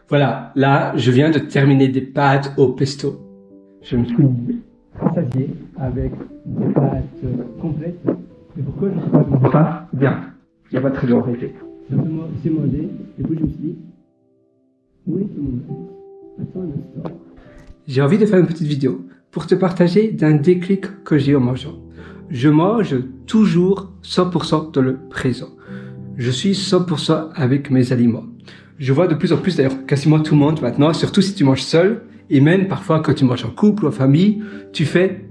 Voilà, là, je viens de terminer des pâtes au pesto. Je me suis rassasié avec des pâtes complètes. Et pourquoi je ne suis pas de mon repas? Bien, il n'y a pas très long été. Simplement, j'ai mangé, et puis je me suis dit, où est tout le monde? Attends un instant. J'ai envie de faire une petite vidéo pour te partager d'un déclic que j'ai en mangeant. Je mange toujours 100% dans le présent. Je suis 100% avec mes aliments. Je vois de plus en plus, d'ailleurs, quasiment tout le monde maintenant, surtout si tu manges seul, et même parfois quand tu manges en couple ou en famille, tu fais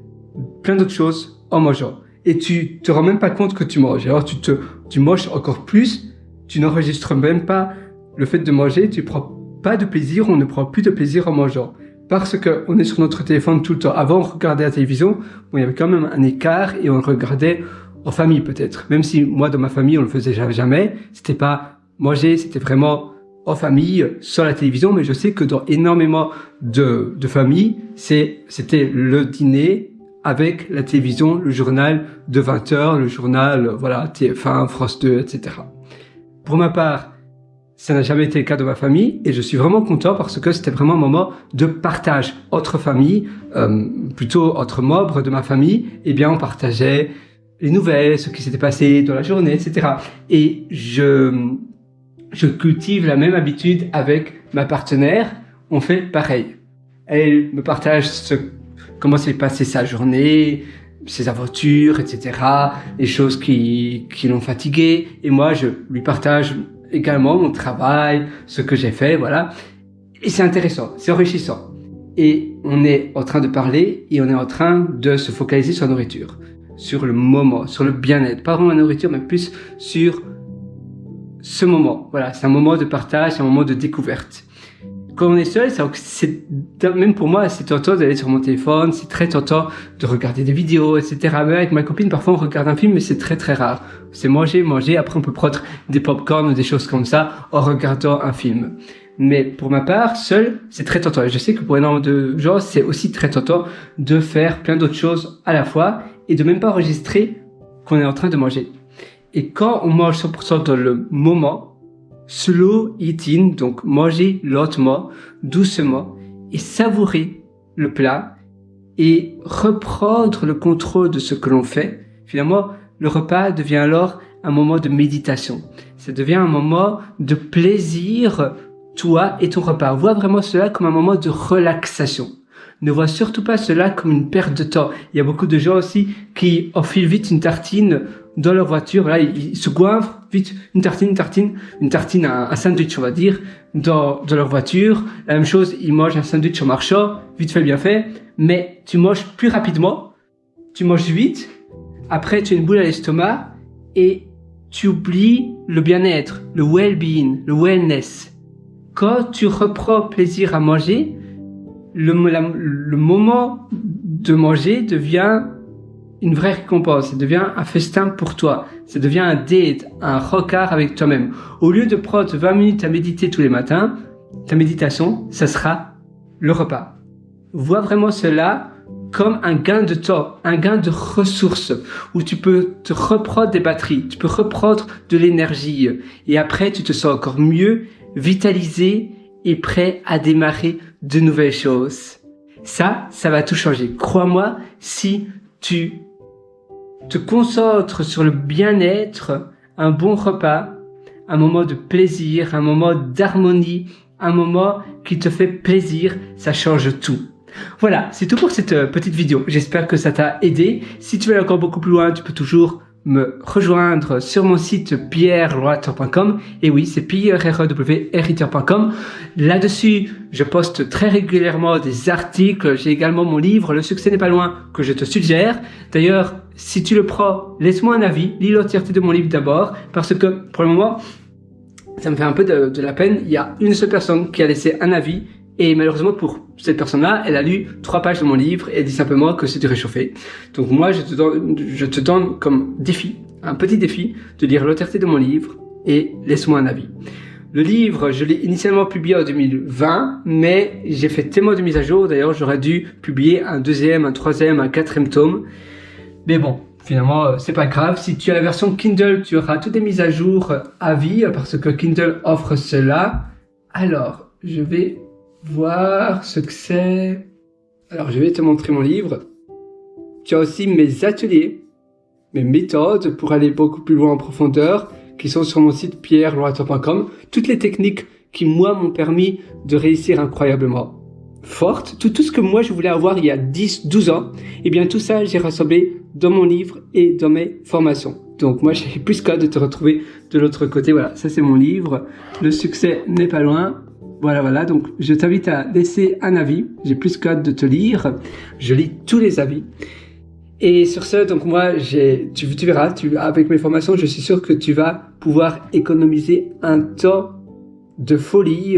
plein d'autres choses en mangeant. Et tu te rends même pas compte que tu manges. Alors tu manges encore plus, tu n'enregistres même pas le fait de manger, tu prends pas de plaisir, on ne prend plus de plaisir en mangeant. Parce que on est sur notre téléphone tout le temps. Avant, on regardait la télévision, bon, il y avait quand même un écart et on regardait en famille peut-être. Même si moi, dans ma famille, on le faisait jamais. C'était pas manger, c'était vraiment en famille, sur la télévision. Mais je sais que dans énormément de familles, c'était le dîner avec la télévision, le journal de 20h, le journal, voilà, TF1, France 2, etc. Pour ma part, ça n'a jamais été le cas de ma famille et je suis vraiment content parce que c'était vraiment un moment de partage entre familles, plutôt entre membres de ma famille. Eh bien, on partageait les nouvelles, ce qui s'était passé dans la journée, etc. Et je cultive la même habitude avec ma partenaire. On fait pareil. Elle me partage comment s'est passée sa journée, ses aventures, etc. Les choses qui l'ont fatiguée. Et moi, je lui partage également mon travail, ce que j'ai fait, voilà. Et c'est intéressant, c'est enrichissant. Et on est en train de parler et on est en train de se focaliser sur la nourriture, sur le moment, sur le bien-être. Pas vraiment la nourriture, mais plus sur ce moment. Voilà, c'est un moment de partage, c'est un moment de découverte. Quand on est seul, même pour moi, c'est tentant d'aller sur mon téléphone, c'est très tentant de regarder des vidéos, etc. Mais avec ma copine, parfois on regarde un film, mais c'est très très rare. C'est manger, après on peut prendre des pop-corn ou des choses comme ça en regardant un film. Mais pour ma part, seul, c'est très tentant. Et je sais que pour énormément de gens, c'est aussi très tentant de faire plein d'autres choses à la fois et de même pas enregistrer qu'on est en train de manger. Et quand on mange 100% dans le moment, slow eating, donc manger lentement, doucement, et savourer le plat, et reprendre le contrôle de ce que l'on fait, finalement, le repas devient alors un moment de méditation. Ça devient un moment de plaisir, toi et ton repas. Vois vraiment cela comme un moment de relaxation. Ne vois surtout pas cela comme une perte de temps. Il y a beaucoup de gens aussi qui enfilent vite une tartine dans leur voiture. Là, ils se goinfrent vite une tartine, un sandwich, on va dire, dans leur voiture. La même chose, ils mangent un sandwich en marchant, vite fait, bien fait. Mais tu manges plus rapidement, tu manges vite. Après, tu as une boule à l'estomac et tu oublies le bien-être, le well-being, le wellness. Quand tu reprends plaisir à manger, le moment de manger devient une vraie récompense, ça devient un festin pour toi, ça devient un date, un regard avec toi-même. Au lieu de prendre 20 minutes à méditer tous les matins, ta méditation, ça sera le repas. Vois vraiment cela comme un gain de temps, un gain de ressources, où tu peux te reprendre des batteries, tu peux reprendre de l'énergie, et après tu te sens encore mieux, vitalisé et prêt à démarrer de nouvelles choses. Ça va tout changer. Crois-moi, si tu te concentres sur le bien-être, un bon repas, un moment de plaisir, un moment d'harmonie, un moment qui te fait plaisir, ça change tout. Voilà, c'est tout pour cette petite vidéo. J'espère que ça t'a aidé. Si tu veux aller encore beaucoup plus loin, tu peux toujours me rejoindre sur mon site pierrewriter.com. Et oui, c'est pierrewriter.com. Là-dessus, je poste très régulièrement des articles. J'ai également mon livre, Le succès n'est pas loin, que je te suggère. D'ailleurs, si tu le prends, laisse-moi un avis. Lis l'entièreté de mon livre d'abord, parce que pour le moment, ça me fait un peu de la peine. Il y a une seule personne qui a laissé un avis. Et malheureusement pour cette personne-là, elle a lu 3 pages de mon livre et dit simplement que c'était réchauffé. Donc moi, je te donne comme défi, un petit défi, de lire l'entièreté de mon livre et laisse-moi un avis. Le livre, je l'ai initialement publié en 2020, mais j'ai fait tellement de mises à jour. D'ailleurs, j'aurais dû publier un 2e, un 3e, un 4e tome. Mais bon, finalement, c'est pas grave. Si tu as la version Kindle, tu auras toutes les mises à jour à vie parce que Kindle offre cela. Alors, je vais voir ce que c'est. Alors, je vais te montrer mon livre. Tu as aussi mes ateliers, mes méthodes pour aller beaucoup plus loin en profondeur, qui sont sur mon site pierrelorateur.com. Toutes les techniques qui, moi, m'ont permis de réussir incroyablement forte. Tout ce que moi, je voulais avoir il y a 10, 12 ans, et bien tout ça, j'ai rassemblé dans mon livre et dans mes formations. Donc moi, j'ai plus qu'à de te retrouver de l'autre côté. Voilà, ça c'est mon livre. Le succès n'est pas loin. Voilà. Donc je t'invite à laisser un avis. J'ai plus qu'hâte de te lire. Je lis tous les avis. Et sur ce, donc moi, tu verras, avec mes formations, je suis sûr que tu vas pouvoir économiser un temps de folie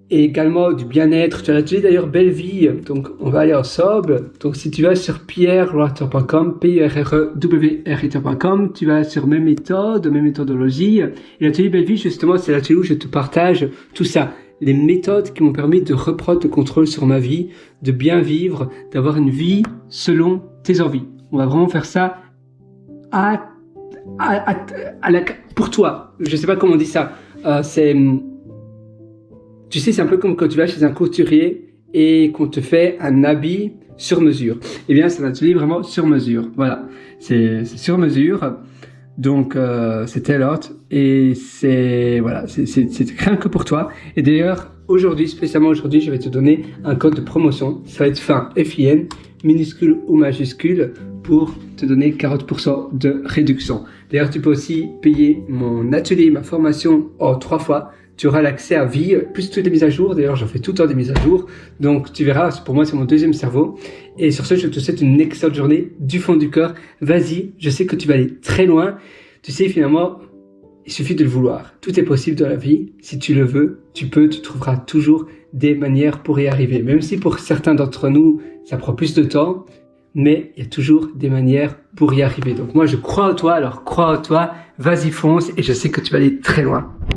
et également du bien-être. Tu as l'atelier d'ailleurs Belle Vie, donc on va aller ensemble. Donc si tu vas sur pierrelorateur.com, pierrewriter.com, tu vas sur mes méthodes, mes méthodologies. Et l'atelier Belle Vie, justement, c'est l'atelier où je te partage tout ça. Les méthodes qui m'ont permis de reprendre le contrôle sur ma vie, de bien vivre, d'avoir une vie selon tes envies. On va vraiment faire ça pour toi. Je sais pas comment on dit ça. Tu sais, c'est un peu comme quand tu vas chez un couturier et qu'on te fait un habit sur mesure. Eh bien, c'est un atelier vraiment sur mesure. Voilà, c'est sur mesure. Donc, c'est tailored et c'est rien que pour toi. Et d'ailleurs, spécialement aujourd'hui, je vais te donner un code de promotion. Ça va être FIN, minuscule ou majuscule, pour te donner 40% de réduction. D'ailleurs, tu peux aussi payer mon atelier, ma formation en 3 fois. Tu auras l'accès à vie, plus toutes les mises à jour. D'ailleurs, j'en fais tout le temps des mises à jour. Donc, tu verras, pour moi, c'est mon deuxième cerveau. Et sur ce, je te souhaite une excellente journée du fond du cœur. Vas-y, je sais que tu vas aller très loin. Tu sais, finalement, il suffit de le vouloir. Tout est possible dans la vie. Si tu le veux, tu trouveras toujours des manières pour y arriver. Même si pour certains d'entre nous, ça prend plus de temps, mais il y a toujours des manières pour y arriver. Donc moi, je crois en toi, alors crois en toi, vas-y fonce, et je sais que tu vas aller très loin.